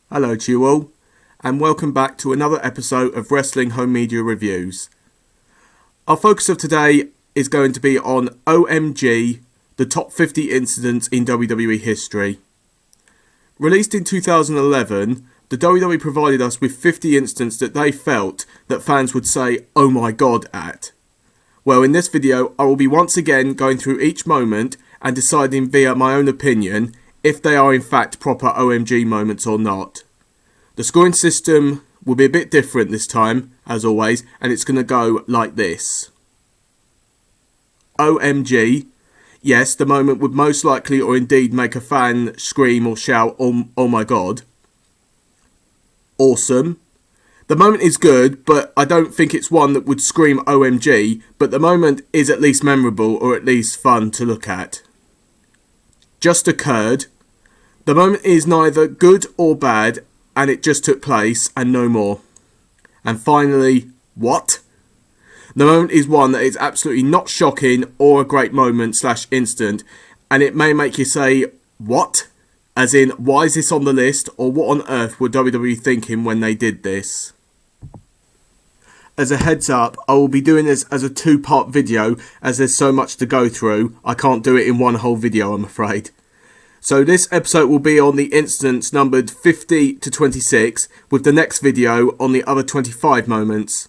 Hello to you all, and welcome back to another episode of Wrestling Home Media Reviews. Our focus of today is going to be on OMG, the top 50 incidents in WWE history. Released in 2011, the WWE provided us with 50 incidents that they felt that fans would say, "Oh my god," at. Well, in this video, I will be once again going through each moment and deciding via my own opinion if they are in fact proper OMG moments or not. The scoring system will be a bit different this time, as always, and it's going to go like this. OMG. Yes, the moment would most likely or indeed make a fan scream or shout, oh my god. Awesome. The moment is good, but I don't think it's one that would scream OMG, but the moment is at least memorable or at least fun to look at. Just occurred. The moment is neither good or bad, and it just took place and no more. And finally, what? The moment is one that is absolutely not shocking or a great moment / instant, and it may make you say, what? As in, why is this on the list, or what on earth were WWE thinking when they did this? As a heads up, I will be doing this as a two-part video, as there's so much to go through. I can't do it in one whole video, I'm afraid. So this episode will be on the incidents numbered 50 to 26, with the next video on the other 25 moments.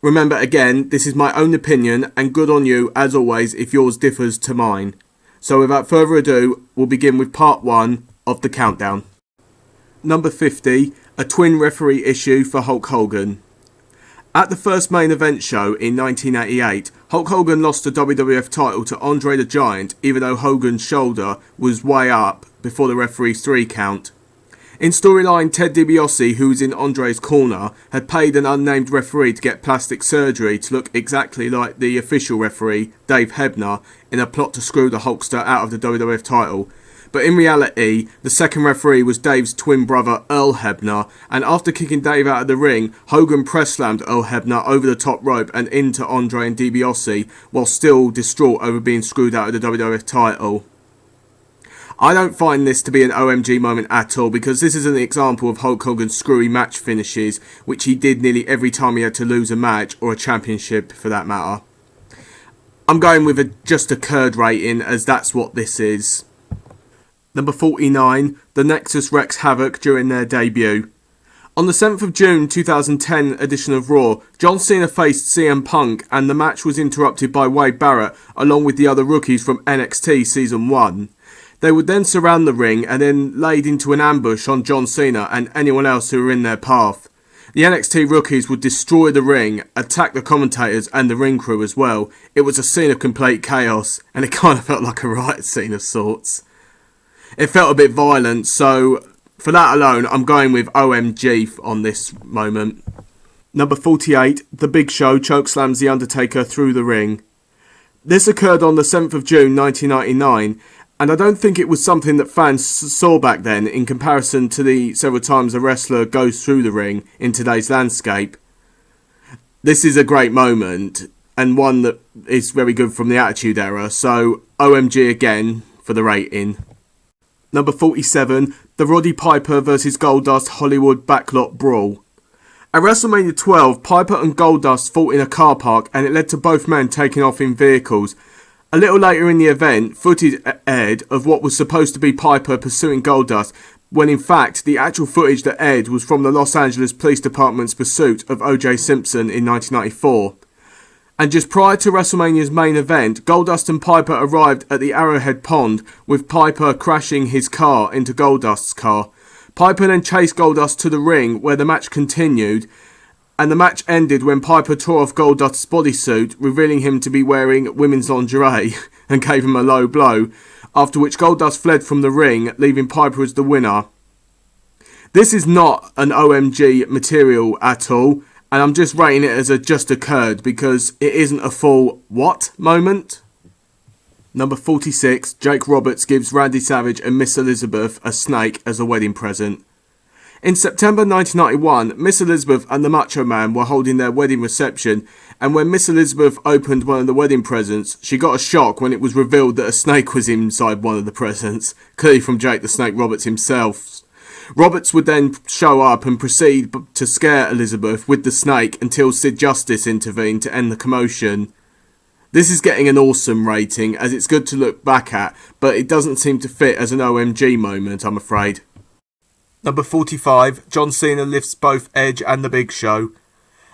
Remember again, this is my own opinion, and good on you, as always, if yours differs to mine. So without further ado, we'll begin with part 1 of the countdown. Number 50, a twin referee issue for Hulk Hogan. At the first main event show in 1988, Hulk Hogan lost the WWF title to Andre the Giant, even though Hogan's shoulder was way up before the referee's 3 count. In storyline, Ted DiBiase, who was in Andre's corner, had paid an unnamed referee to get plastic surgery to look exactly like the official referee, Dave Hebner, in a plot to screw the Hulkster out of the WWF title. But in reality, the second referee was Dave's twin brother Earl Hebner, and after kicking Dave out of the ring, Hogan press-slammed Earl Hebner over the top rope and into Andre and DiBiase, while still distraught over being screwed out of the WWF title. I don't find this to be an OMG moment at all, because this is an example of Hulk Hogan's screwy match finishes, which he did nearly every time he had to lose a match, or a championship for that matter. I'm going with a just occurred rating, as that's what this is. Number 49, the Nexus wreaks havoc during their debut. On the 7th of June 2010 edition of Raw, John Cena faced CM Punk, and the match was interrupted by Wade Barrett along with the other rookies from NXT Season 1. They would then surround the ring and then laid into an ambush on John Cena and anyone else who were in their path. The NXT rookies would destroy the ring, attack the commentators and the ring crew as well. It was a scene of complete chaos, and it kind of felt like a riot scene of sorts. It felt a bit violent, so for that alone, I'm going with OMG on this moment. Number 48, The Big Show chokeslams The Undertaker through the ring. This occurred on the 7th of June 1999, and I don't think it was something that fans saw back then in comparison to the several times a wrestler goes through the ring in today's landscape. This is a great moment, and one that is very good from the Attitude Era, so OMG again for the rating. Number 47, the Roddy Piper vs Goldust Hollywood Backlot Brawl. At WrestleMania 12, Piper and Goldust fought in a car park, and it led to both men taking off in vehicles. A little later in the event, footage aired of what was supposed to be Piper pursuing Goldust, when in fact the actual footage that aired was from the Los Angeles Police Department's pursuit of O.J. Simpson in 1994. And just prior to WrestleMania's main event, Goldust and Piper arrived at the Arrowhead Pond, with Piper crashing his car into Goldust's car. Piper then chased Goldust to the ring, where the match continued, and the match ended when Piper tore off Goldust's bodysuit, revealing him to be wearing women's lingerie, and gave him a low blow, after which Goldust fled from the ring, leaving Piper as the winner. This is not an OMG material at all, and I'm just rating it as a just occurred because it isn't a full what moment. Number 46, Jake Roberts gives Randy Savage and Miss Elizabeth a snake as a wedding present. In September 1991, Miss Elizabeth and the Macho Man were holding their wedding reception, and when Miss Elizabeth opened one of the wedding presents, she got a shock when it was revealed that a snake was inside one of the presents, clearly from Jake the Snake Roberts himself. Roberts would then show up and proceed to scare Elizabeth with the snake until Sid Justice intervened to end the commotion. This is getting an awesome rating, as it's good to look back at, but it doesn't seem to fit as an OMG moment, I'm afraid. Number 45, John Cena lifts both Edge and The Big Show.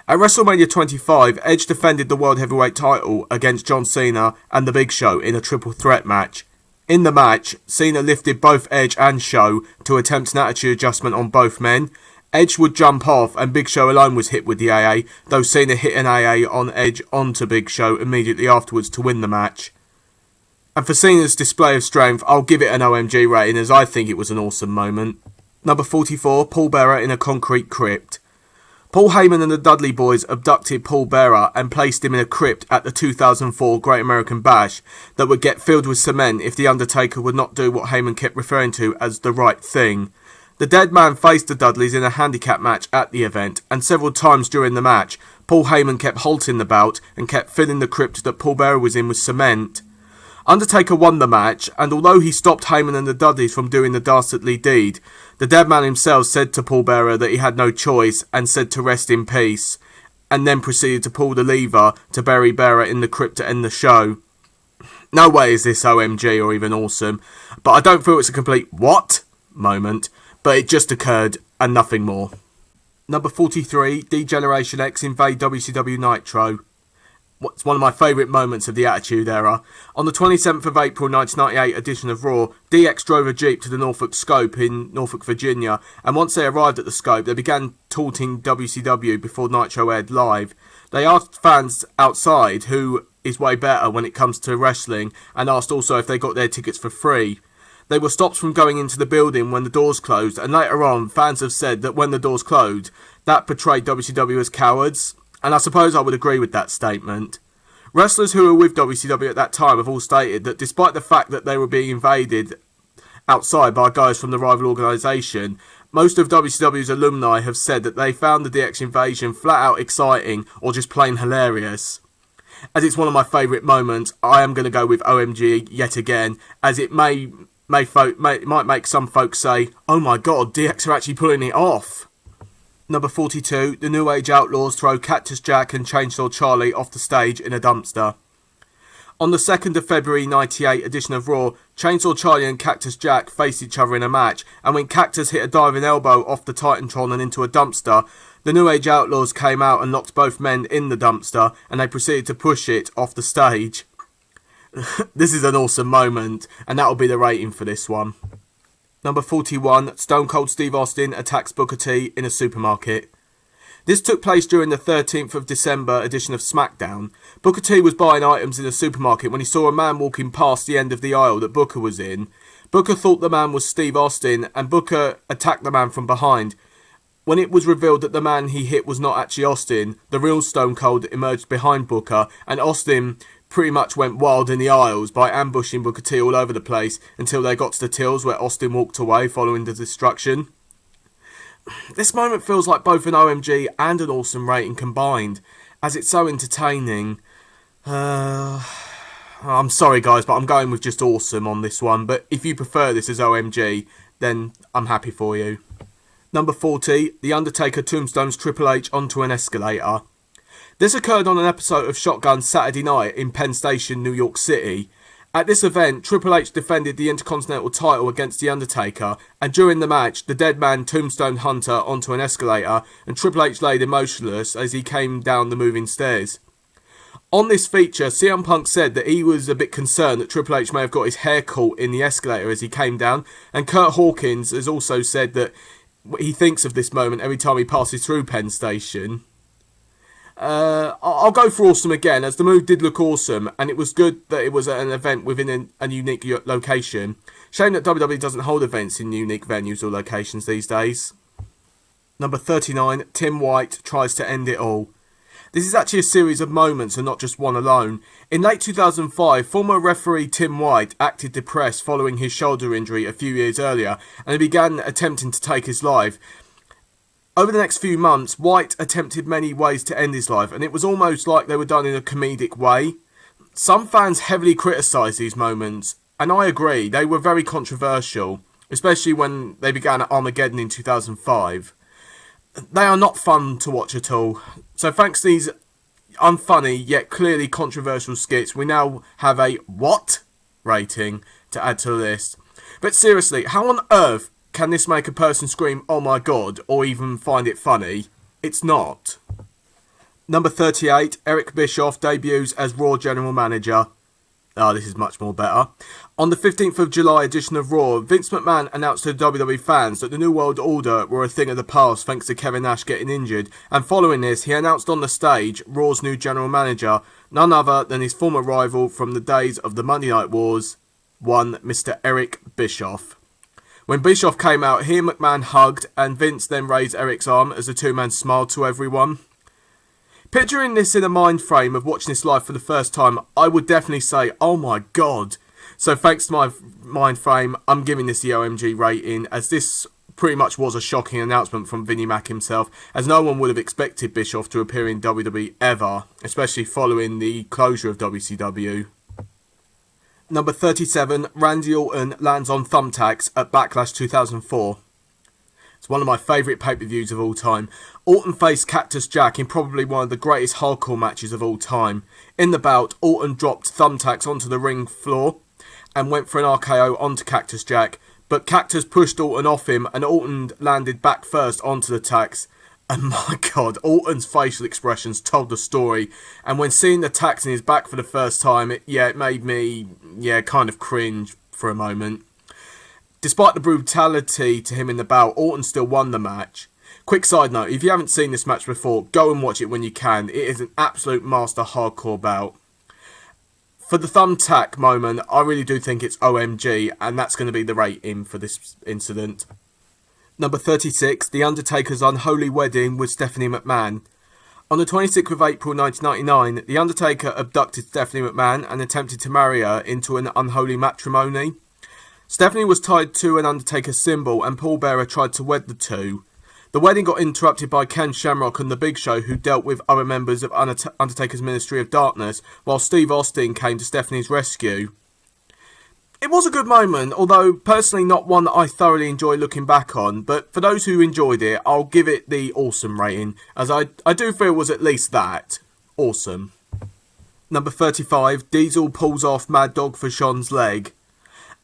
At WrestleMania 25, Edge defended the World Heavyweight title against John Cena and The Big Show in a triple threat match. In the match, Cena lifted both Edge and Show to attempt an attitude adjustment on both men. Edge would jump off and Big Show alone was hit with the AA, though Cena hit an AA on Edge onto Big Show immediately afterwards to win the match. And for Cena's display of strength, I'll give it an OMG rating, as I think it was an awesome moment. Number 44, Paul Bearer in a concrete crypt. Paul Heyman and the Dudley Boys abducted Paul Bearer and placed him in a crypt at the 2004 Great American Bash that would get filled with cement if The Undertaker would not do what Heyman kept referring to as the right thing. The dead man faced the Dudleys in a handicap match at the event, and several times during the match, Paul Heyman kept halting the bout and kept filling the crypt that Paul Bearer was in with cement. Undertaker won the match, and although he stopped Heyman and the Dudleys from doing the dastardly deed, the dead man himself said to Paul Bearer that he had no choice and said to rest in peace, and then proceeded to pull the lever to bury Bearer in the crypt to end the show. No way is this OMG or even awesome, but I don't feel it's a complete what moment, but it just occurred and nothing more. Number 43, D-Generation X invade WCW Nitro. What's one of my favourite moments of the Attitude Era. On the 27th of April 1998 edition of Raw, DX drove a Jeep to the Norfolk Scope in Norfolk, Virginia, and once they arrived at the Scope, they began taunting WCW before Nitro aired live. They asked fans outside who is way better when it comes to wrestling, and asked also if they got their tickets for free. They were stopped from going into the building when the doors closed, and later on, fans have said that when the doors closed, that portrayed WCW as cowards. And I suppose I would agree with that statement. Wrestlers who were with WCW at that time have all stated that despite the fact that they were being invaded outside by guys from the rival organisation, most of WCW's alumni have said that they found the DX invasion flat out exciting or just plain hilarious. As it's one of my favourite moments, I am going to go with OMG yet again, as it might make some folks say, oh my god, DX are actually pulling it off. Number 42, the New Age Outlaws throw Cactus Jack and Chainsaw Charlie off the stage in a dumpster. On the 2nd of February 98 edition of Raw, Chainsaw Charlie and Cactus Jack faced each other in a match, and when Cactus hit a diving elbow off the Titantron and into a dumpster, the New Age Outlaws came out and locked both men in the dumpster, and they proceeded to push it off the stage. This is an awesome moment, and that'll be the rating for this one. Number 41, Stone Cold Steve Austin attacks Booker T in a supermarket. This took place during the 13th of December edition of SmackDown. Booker T was buying items in a supermarket when he saw a man walking past the end of the aisle that Booker was in. Booker thought the man was Steve Austin, and Booker attacked the man from behind. When it was revealed that the man he hit was not actually Austin, the real Stone Cold emerged behind Booker, and Austin pretty much went wild in the aisles by ambushing Booker T all over the place until they got to the tills where Austin walked away following the destruction. This moment feels like both an OMG and an awesome rating combined, as it's so entertaining. I'm sorry guys, but I'm going with just awesome on this one, but if you prefer this as OMG, then I'm happy for you. Number 40, The Undertaker tombstones Triple H onto an escalator. This occurred on an episode of Shotgun Saturday Night in Penn Station, New York City. At this event, Triple H defended the Intercontinental title against The Undertaker, and during the match, the dead man tombstoned Hunter onto an escalator, and Triple H laid emotionless as he came down the moving stairs. On this feature, CM Punk said that he was a bit concerned that Triple H may have got his hair caught in the escalator as he came down, and Kurt Hawkins has also said that he thinks of this moment every time he passes through Penn Station. I'll go for awesome again, as the move did look awesome, and it was good that it was at an event within a unique location. Shame that WWE doesn't hold events in unique venues or locations these days. Number 39, Tim White tries to end it all. This is actually a series of moments and not just one alone. In late 2005, former referee Tim White acted depressed following his shoulder injury a few years earlier, and he began attempting to take his life. Over the next few months, White attempted many ways to end his life, and it was almost like they were done in a comedic way. Some fans heavily criticised these moments, and I agree, they were very controversial. especially when they began at Armageddon in 2005. They are not fun to watch at all. So thanks to these unfunny yet clearly controversial skits, we now have a what rating to add to the list. But seriously, how on earth can this make a person scream "oh my god" or even find it funny? It's not. Number 38, Eric Bischoff debuts as Raw General Manager. This is much more better. On the 15th of July edition of Raw, Vince McMahon announced to WWE fans that the New World Order were a thing of the past thanks to Kevin Nash getting injured, and following this, he announced on the stage Raw's new General Manager, none other than his former rival from the days of the Monday Night Wars, one Mr. Eric Bischoff. When Bischoff came out, he and McMahon hugged, and Vince then raised Eric's arm as the two men smiled to everyone. Picturing this in a mind frame of watching this live for the first time, I would definitely say, oh my god. So thanks to my mind frame, I'm giving this the OMG rating, as this pretty much was a shocking announcement from Vinnie Mac himself, as no one would have expected Bischoff to appear in WWE ever, especially following the closure of WCW. Number 37, Randy Orton lands on thumbtacks at Backlash 2004. It's one of my favourite pay-per-views of all time. Orton faced Cactus Jack in probably one of the greatest hardcore matches of all time. In the bout, Orton dropped thumbtacks onto the ring floor and went for an RKO onto Cactus Jack, but Cactus pushed Orton off him and Orton landed back first onto the tacks. And my god, Orton's facial expressions told the story, and when seeing the tacks in his back for the first time, it made me kind of cringe for a moment. Despite the brutality to him in the bout, Orton still won the match. Quick side note, if you haven't seen this match before, go and watch it when you can. It is an absolute master hardcore bout. For the thumbtack moment, I really do think it's OMG, and that's going to be the rating for this incident. Number 36, The Undertaker's unholy wedding with Stephanie McMahon. On the 26th of April 1999, The Undertaker abducted Stephanie McMahon and attempted to marry her into an unholy matrimony. Stephanie was tied to an Undertaker symbol and Paul Bearer tried to wed the two. The wedding got interrupted by Ken Shamrock and The Big Show, who dealt with other members of Undertaker's Ministry of Darkness, while Steve Austin came to Stephanie's rescue. It was a good moment, although personally not one that I thoroughly enjoy looking back on, but for those who enjoyed it, I'll give it the awesome rating, as I do feel it was at least that. Awesome. Number 35, Diesel pulls off Mad Dog for Sean's leg.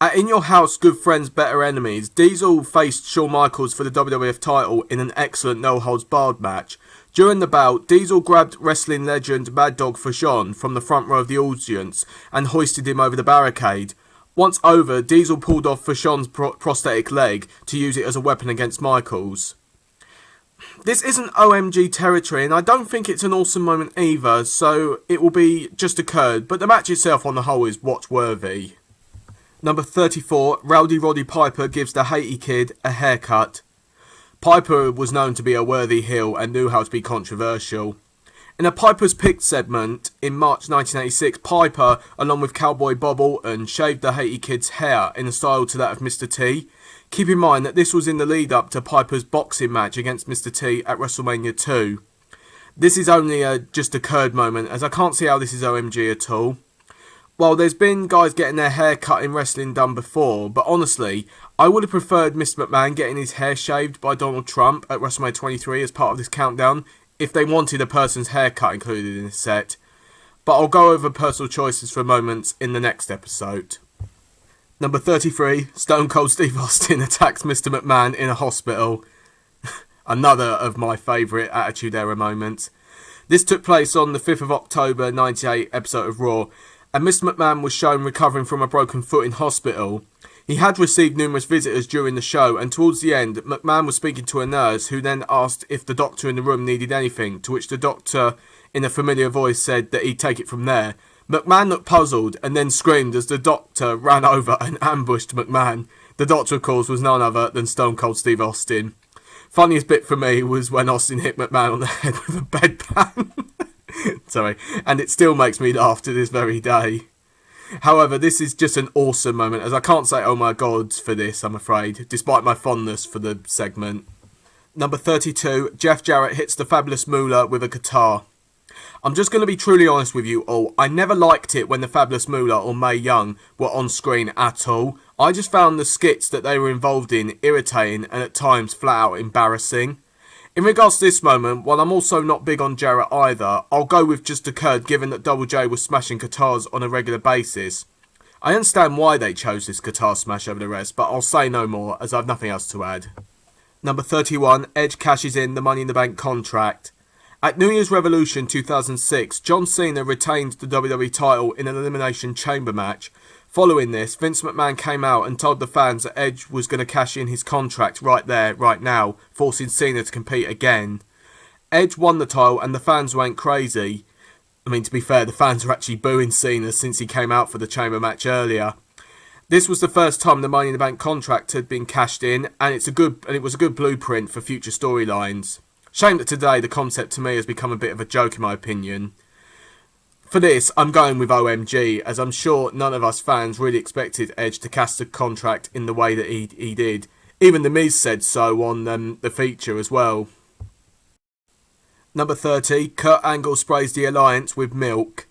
At In Your House, Good Friends, Better Enemies, Diesel faced Shawn Michaels for the WWF title in an excellent no-holds-barred match. During the bout, Diesel grabbed wrestling legend Mad Dog Vachon from the front row of the audience and hoisted him over the barricade. Once over, Diesel pulled off Vachon's prosthetic leg to use it as a weapon against Michaels. This isn't OMG territory, and I don't think it's an awesome moment either, so it will be just occurred, but the match itself on the whole is watch-worthy. Number 34, Rowdy Roddy Piper gives the Haiti Kid a haircut. Piper was known to be a worthy heel and knew how to be controversial. In a Piper's Picked segment in March 1986, Piper, along with Cowboy Bob Orton, shaved the Haiti Kid's hair in a style to that of Mr. T. Keep in mind that this was in the lead up to Piper's boxing match against Mr. T at WrestleMania 2. This is only a just occurred moment, as I can't see how this is OMG at all. Well, there's been guys getting their hair cut in wrestling done before, but honestly, I would have preferred Mr. McMahon getting his hair shaved by Donald Trump at WrestleMania 23 as part of this countdown, if they wanted a person's haircut included in this set. But I'll go over personal choices for a moment in the next episode. Number 33, Stone Cold Steve Austin attacks Mr. McMahon in a hospital. Another of my favourite Attitude Era moments. This took place on the 5th of October 98 episode of Raw, and Mr. McMahon was shown recovering from a broken foot in hospital. He had received numerous visitors during the show, and towards the end, McMahon was speaking to a nurse who then asked if the doctor in the room needed anything, to which the doctor, in a familiar voice, said that he'd take it from there. McMahon looked puzzled and then screamed as the doctor ran over and ambushed McMahon. The doctor, of course, was none other than Stone Cold Steve Austin. Funniest bit for me was when Austin hit McMahon on the head with a bedpan. Sorry, and it still makes me laugh to this very day. However, this is just an awesome moment, as I can't say oh my god for this, I'm afraid, despite my fondness for the segment. Number 32, Jeff Jarrett hits the Fabulous Moolah with a guitar. I'm just going to be truly honest with you all, I never liked it when the Fabulous Moolah or Mae Young were on screen at all. I just found the skits that they were involved in irritating and at times flat out embarrassing. In regards to this moment, while I'm also not big on Jarrett either, I'll go with just occurred given that Double J was smashing guitars on a regular basis. I understand why they chose this guitar smash over the rest, but I'll say no more as I have nothing else to add. Number 31, Edge cashes in the Money in the Bank contract. At New Year's Revolution 2006, John Cena retained the WWE title in an Elimination Chamber match. Following this, Vince McMahon came out and told the fans that Edge was going to cash in his contract right there, right now, forcing Cena to compete again. Edge won the title and the fans went crazy. I mean, to be fair, the fans were actually booing Cena since he came out for the Chamber match earlier. This was the first time the Money in the Bank contract had been cashed in, and it was a good blueprint for future storylines. Shame that today the concept to me has become a bit of a joke in my opinion. For this, I'm going with OMG, as I'm sure none of us fans really expected Edge to cash the contract in the way that he did. Even The Miz said so on the feature as well. Number 30, Kurt Angle sprays the Alliance with milk.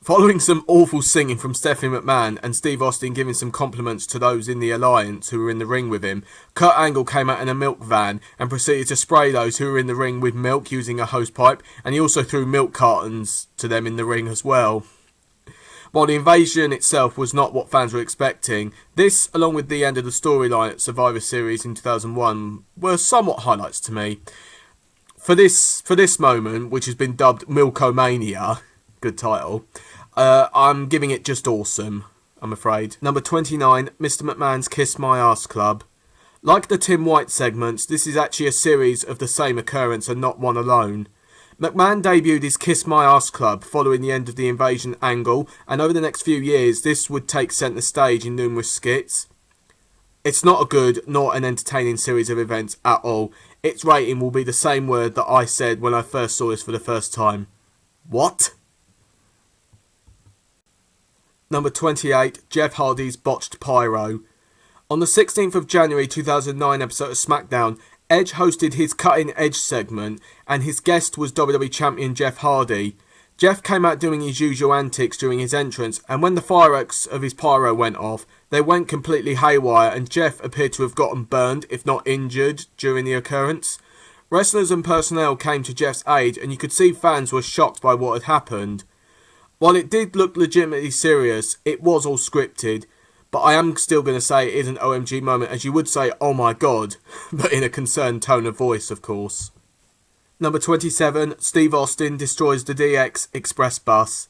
Following some awful singing from Stephanie McMahon and Steve Austin giving some compliments to those in the Alliance who were in the ring with him, Kurt Angle came out in a milk van and proceeded to spray those who were in the ring with milk using a hosepipe, and he also threw milk cartons to them in the ring as well. While the invasion itself was not what fans were expecting, this, along with the end of the storyline at Survivor Series in 2001, were somewhat highlights to me. For this moment, which has been dubbed Milkomania, good title, I'm giving it just awesome, I'm afraid. Number 29, Mr. McMahon's Kiss My Ass Club. Like the Tim White segments, this is actually a series of the same occurrence and not one alone. McMahon debuted his Kiss My Ass Club following the end of the invasion angle, and over the next few years this would take centre stage in numerous skits. It's not a good nor an entertaining series of events at all. Its rating will be the same word that I said when I first saw this for the first time. What? Number 28, Jeff Hardy's Botched Pyro. On the 16th of January 2009 episode of SmackDown, Edge hosted his Cutting Edge segment and his guest was WWE Champion Jeff Hardy. Jeff came out doing his usual antics during his entrance, and when the fireworks of his pyro went off, they went completely haywire and Jeff appeared to have gotten burned, if not injured, during the occurrence. Wrestlers and personnel came to Jeff's aid and you could see fans were shocked by what had happened. While it did look legitimately serious, it was all scripted, but I am still going to say it is an OMG moment, as you would say, oh my god, but in a concerned tone of voice, of course. Number 27, Steve Austin destroys the DX Express bus.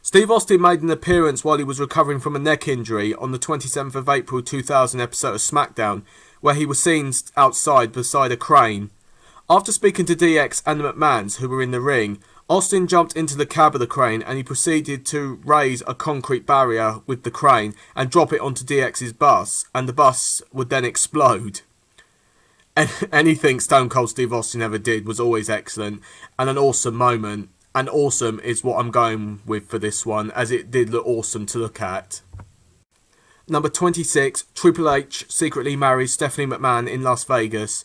Steve Austin made an appearance while he was recovering from a neck injury on the 27th of April 2000 episode of SmackDown, where he was seen outside beside a crane. After speaking to DX and the McMahons, who were in the ring, Austin jumped into the cab of the crane and he proceeded to raise a concrete barrier with the crane and drop it onto DX's bus, and the bus would then explode. Anything Stone Cold Steve Austin ever did was always excellent and an awesome moment, and awesome is what I'm going with for this one, as it did look awesome to look at. Number 26, Triple H secretly marries Stephanie McMahon in Las Vegas.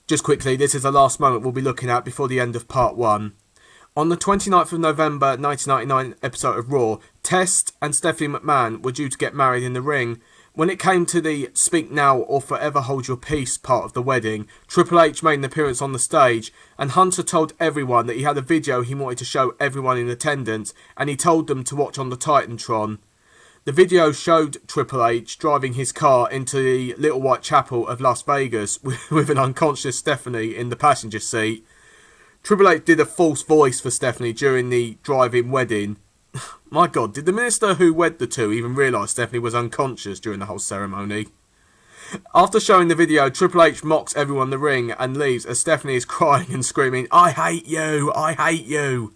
Just quickly, this is the last moment we'll be looking at before the end of part 1. On the 29th of November 1999 episode of Raw, Test and Stephanie McMahon were due to get married in the ring. When it came to the Speak Now or Forever Hold Your Peace part of the wedding, Triple H made an appearance on the stage, and Hunter told everyone that he had a video he wanted to show everyone in attendance, and he told them to watch on the Titantron. The video showed Triple H driving his car into the Little White Chapel of Las Vegas with an unconscious Stephanie in the passenger seat. Triple H did a false voice for Stephanie during the drive-in wedding. My god, did the minister who wed the two even realise Stephanie was unconscious during the whole ceremony? After showing the video, Triple H mocks everyone in the ring and leaves as Stephanie is crying and screaming, "I hate you, I hate you."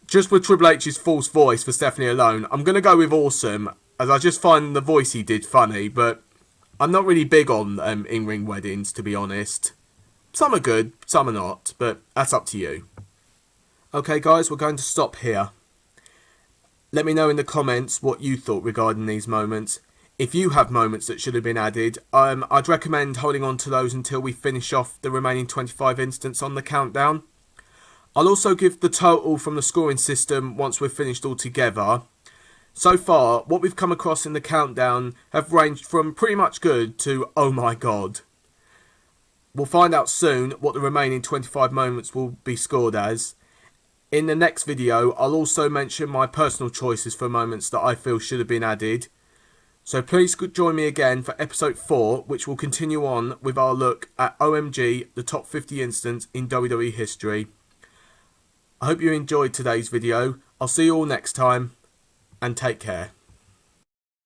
Just with Triple H's false voice for Stephanie alone, I'm going to go with awesome, as I just find the voice he did funny, but I'm not really big on in-ring weddings, to be honest. Some are good, some are not, but that's up to you. Okay guys, we're going to stop here. Let me know in the comments what you thought regarding these moments. If you have moments that should have been added, I'd recommend holding on to those until we finish off the remaining 25 instants on the countdown. I'll also give the total from the scoring system once we're finished all together. So far, what we've come across in the countdown have ranged from pretty much good to oh my god. We'll find out soon what the remaining 25 moments will be scored as. In the next video, I'll also mention my personal choices for moments that I feel should have been added. So please join me again for episode 4, which will continue on with our look at OMG, the top 50 incidents in WWE history. I hope you enjoyed today's video. I'll see you all next time, and take care.